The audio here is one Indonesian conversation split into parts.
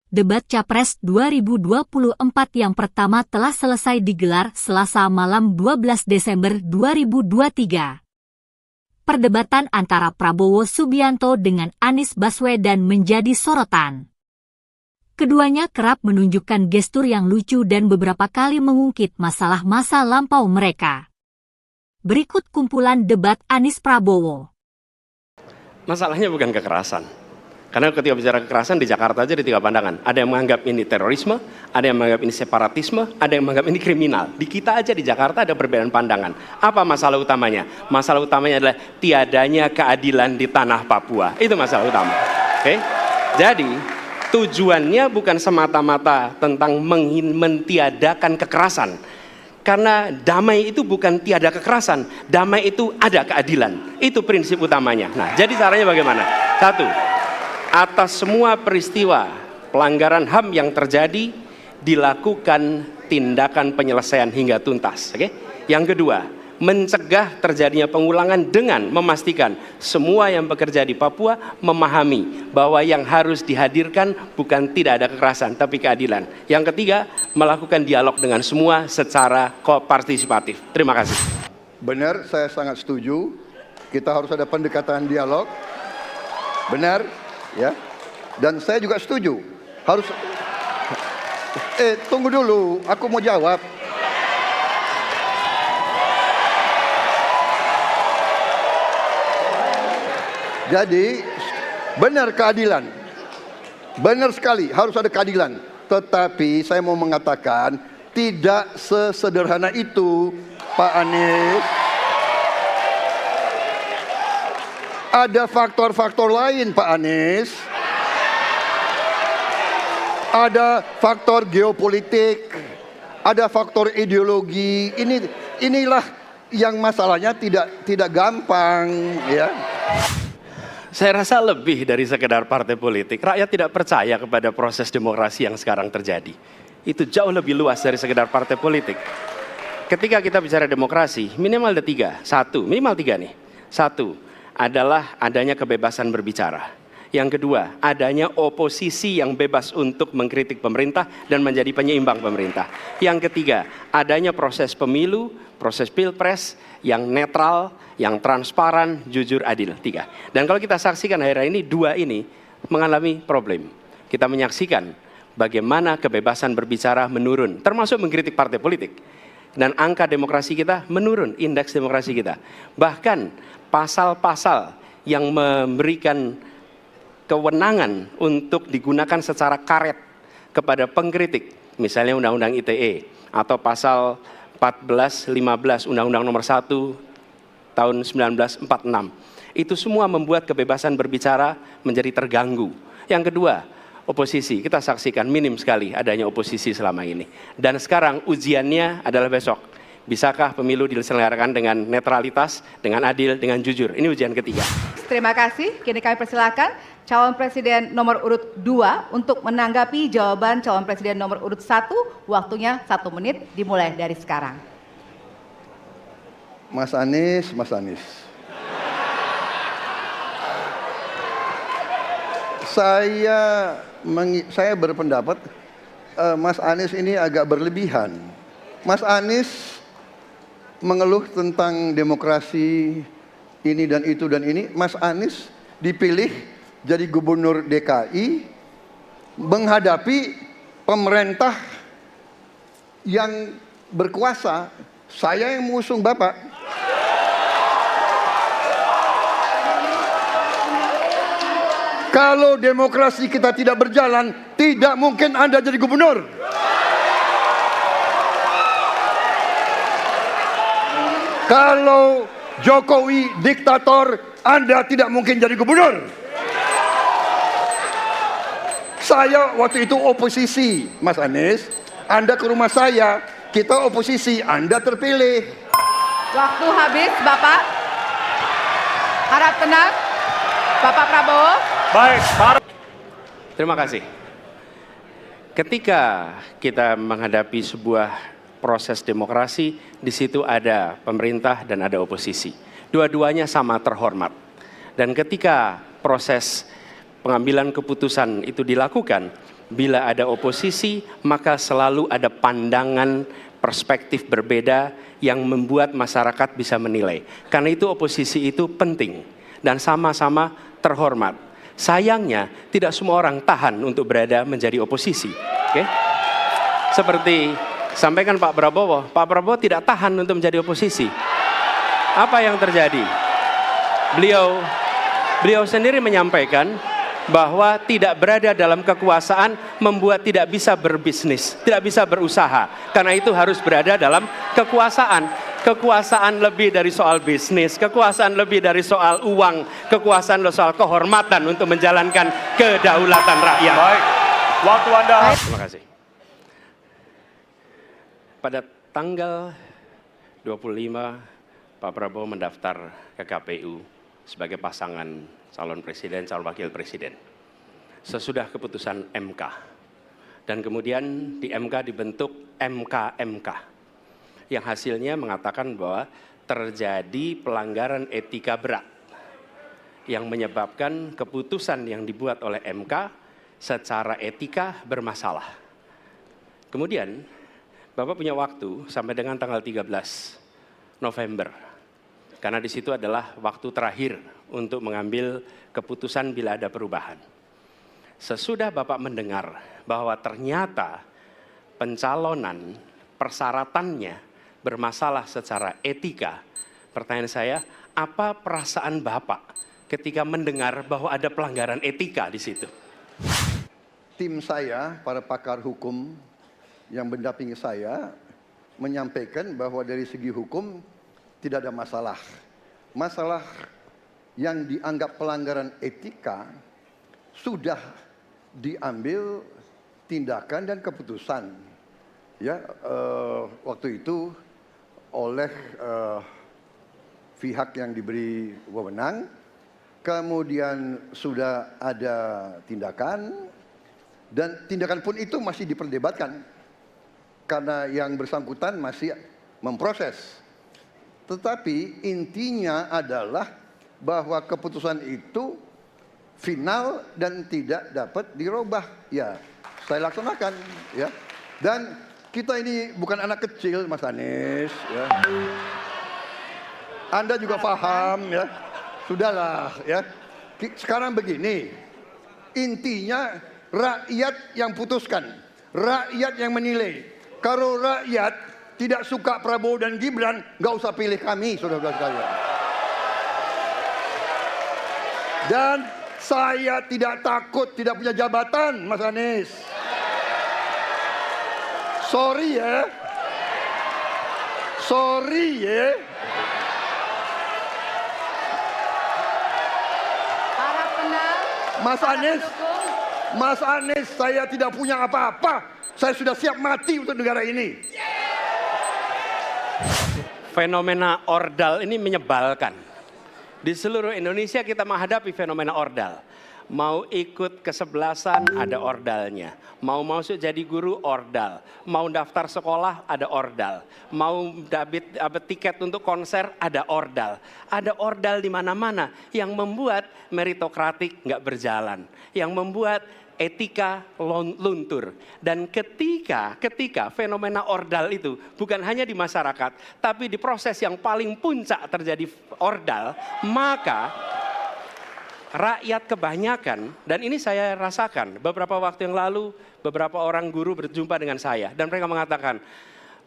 Debat Capres 2024 yang pertama telah selesai digelar Selasa malam 12 Desember 2023. Perdebatan antara Prabowo Subianto dengan Anies Baswedan menjadi sorotan. Keduanya kerap menunjukkan gestur yang lucu dan beberapa kali mengungkit masalah masa lampau mereka. Berikut kumpulan debat Anies Prabowo. Masalahnya bukan kekerasan. Karena ketika bicara kekerasan di Jakarta aja ada 3 pandangan. Ada yang menganggap ini terorisme, ada yang menganggap ini separatisme, ada yang menganggap ini kriminal. Di kita aja di Jakarta ada perbedaan pandangan. Apa masalah utamanya? Masalah utamanya adalah tiadanya keadilan di tanah Papua. Itu masalah utama. Oke? Jadi tujuannya bukan semata-mata tentang mentiadakan kekerasan. Karena damai itu bukan tiada kekerasan, damai itu ada keadilan. Itu prinsip utamanya. Nah, jadi caranya bagaimana? 1. Atas semua peristiwa pelanggaran HAM yang terjadi, dilakukan tindakan penyelesaian hingga tuntas. Oke? Yang kedua, mencegah terjadinya pengulangan dengan memastikan semua yang bekerja di Papua memahami bahwa yang harus dihadirkan bukan tidak ada kekerasan, tapi keadilan. Yang ketiga, melakukan dialog dengan semua secara kopartisipatif. Terima kasih. Benar, saya sangat setuju. Kita harus ada pendekatan dialog. Benar, ya. Dan saya juga setuju. Harus. Tunggu dulu, aku mau jawab. Jadi, benar keadilan. Benar sekali, harus ada keadilan. Tetapi saya mau mengatakan, tidak sesederhana itu, Pak Anies. Ada faktor-faktor lain, Pak Anies. Ada faktor geopolitik, ada faktor ideologi. Inilah yang masalahnya tidak gampang, ya. Saya rasa lebih dari sekedar partai politik. Rakyat tidak percaya kepada proses demokrasi yang sekarang terjadi. Itu jauh lebih luas dari sekedar partai politik. Ketika kita bicara demokrasi, minimal ada 3. Minimal 3 nih. 1 adalah adanya kebebasan berbicara. Yang kedua, adanya oposisi yang bebas untuk mengkritik pemerintah dan menjadi penyeimbang pemerintah. Yang ketiga, adanya proses pemilu, proses pilpres yang netral, yang transparan, jujur, adil. 3. Dan kalau kita saksikan akhir-akhir ini, 2 ini mengalami problem. Kita menyaksikan bagaimana kebebasan berbicara menurun, termasuk mengkritik partai politik. Dan angka demokrasi kita menurun, indeks demokrasi kita. Bahkan pasal-pasal yang memberikan kewenangan untuk digunakan secara karet kepada pengkritik, misalnya Undang-Undang ITE atau pasal 14-15 Undang-Undang Nomor 1 tahun 1946. Itu semua membuat kebebasan berbicara menjadi terganggu. Yang kedua, oposisi. Kita saksikan minim sekali adanya oposisi selama ini. Dan sekarang ujiannya adalah besok. Bisakah pemilu diselenggarakan dengan netralitas, dengan adil, dengan jujur? Ini ujian ketiga. Terima kasih. Kini kami persilakan calon presiden nomor urut 2 untuk menanggapi jawaban calon presiden nomor urut 1. Waktunya 1 menit, dimulai dari sekarang. Mas Anies. Saya berpendapat Mas Anies ini agak berlebihan. Mas Anies mengeluh tentang demokrasi ini dan itu dan ini. Mas Anies dipilih jadi gubernur DKI menghadapi pemerintah yang berkuasa. Saya yang mengusung Bapak. Kalau demokrasi kita tidak berjalan, tidak mungkin Anda jadi gubernur. Kalau Jokowi diktator, Anda tidak mungkin jadi gubernur. Saya waktu itu oposisi, Mas Anies. Anda ke rumah saya, kita oposisi, Anda terpilih. Waktu habis, Bapak. Harap tenang, Bapak Prabowo. Baik, terima kasih. Ketika kita menghadapi sebuah proses demokrasi, di situ ada pemerintah dan ada oposisi. Dua-duanya sama terhormat. Dan ketika proses pengambilan keputusan itu dilakukan, bila ada oposisi, maka selalu ada pandangan perspektif berbeda yang membuat masyarakat bisa menilai. Karena itu oposisi itu penting dan sama-sama terhormat. Sayangnya tidak semua orang tahan untuk berada menjadi oposisi. Oke? Seperti sampaikan Pak Prabowo tidak tahan untuk menjadi oposisi. Apa yang terjadi? Beliau sendiri menyampaikan bahwa tidak berada dalam kekuasaan membuat tidak bisa berbisnis, tidak bisa berusaha. Karena itu harus berada dalam kekuasaan. Kekuasaan lebih dari soal bisnis, kekuasaan lebih dari soal uang, kekuasaan soal kehormatan untuk menjalankan kedaulatan rakyat. Baik, waktu Anda. Terima kasih. Pada tanggal 25, Pak Prabowo mendaftar ke KPU sebagai pasangan calon presiden, calon wakil presiden. Sesudah keputusan MK. Dan kemudian di MK dibentuk MK yang hasilnya mengatakan bahwa terjadi pelanggaran etika berat yang menyebabkan keputusan yang dibuat oleh MK secara etika bermasalah. Kemudian Bapak punya waktu sampai dengan tanggal 13 November. Karena di situ adalah waktu terakhir untuk mengambil keputusan bila ada perubahan. Sesudah Bapak mendengar bahwa ternyata pencalonan persyaratannya bermasalah secara etika, pertanyaan saya, apa perasaan Bapak ketika mendengar bahwa ada pelanggaran etika di situ? Tim saya, para pakar hukum yang mendampingi saya, menyampaikan bahwa dari segi hukum tidak ada masalah. Masalah yang dianggap pelanggaran etika sudah diambil tindakan dan keputusan. Ya, waktu itu oleh pihak yang diberi wewenang, kemudian sudah ada tindakan, dan tindakan pun itu masih diperdebatkan karena yang bersangkutan masih memproses. Tetapi intinya adalah bahwa keputusan itu final dan tidak dapat dirubah. Ya, saya laksanakan. Ya, dan kita ini bukan anak kecil, Mas Anies. Ya. Anda juga paham, ya. Sudahlah, ya. Sekarang begini, intinya rakyat yang putuskan, rakyat yang menilai. Kalau rakyat tidak suka Prabowo dan Gibran, nggak usah pilih kami, saudara-saudara sekalian. Dan saya tidak takut tidak punya jabatan, Mas Anies. Sorry ya. Sorry ya. Para penang, Mas Anies, Mas Anies, saya tidak punya apa-apa. Saya sudah siap mati untuk negara ini. Fenomena ordal ini menyebalkan. Di seluruh Indonesia kita menghadapi fenomena ordal. Mau ikut kesebelasan ada ordalnya. Mau masuk jadi guru ordal. Mau daftar sekolah ada ordal. Mau dapat tiket untuk konser ada ordal. Ada ordal di mana-mana yang membuat meritokratik nggak berjalan. Yang membuat etika luntur. Dan ketika fenomena ordal itu bukan hanya di masyarakat, tapi di proses yang paling puncak terjadi ordal, maka rakyat kebanyakan, dan ini saya rasakan beberapa waktu yang lalu, beberapa orang guru berjumpa dengan saya dan mereka mengatakan,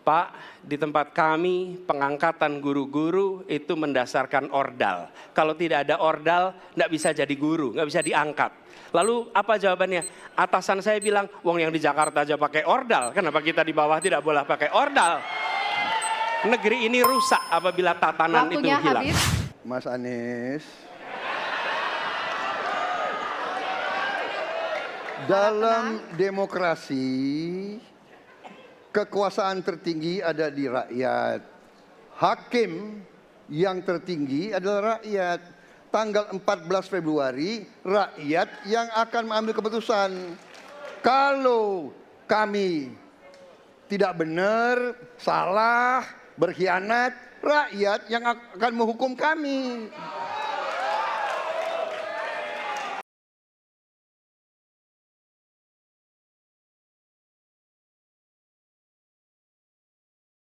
Pak, di tempat kami pengangkatan guru-guru itu mendasarkan ordal. Kalau tidak ada ordal, nggak bisa jadi guru, nggak bisa diangkat. Lalu apa jawabannya? Atasan saya bilang, wong yang di Jakarta aja pakai ordal, kenapa kita di bawah tidak boleh pakai ordal? Negeri ini rusak apabila tatanan waktunya itu hilang. habis. Mas Anies, dalam demokrasi, kekuasaan tertinggi ada di rakyat. Hakim yang tertinggi adalah rakyat. Tanggal 14 Februari, rakyat yang akan mengambil keputusan. Kalau kami tidak benar, salah, berkhianat, rakyat yang akan menghukum kami.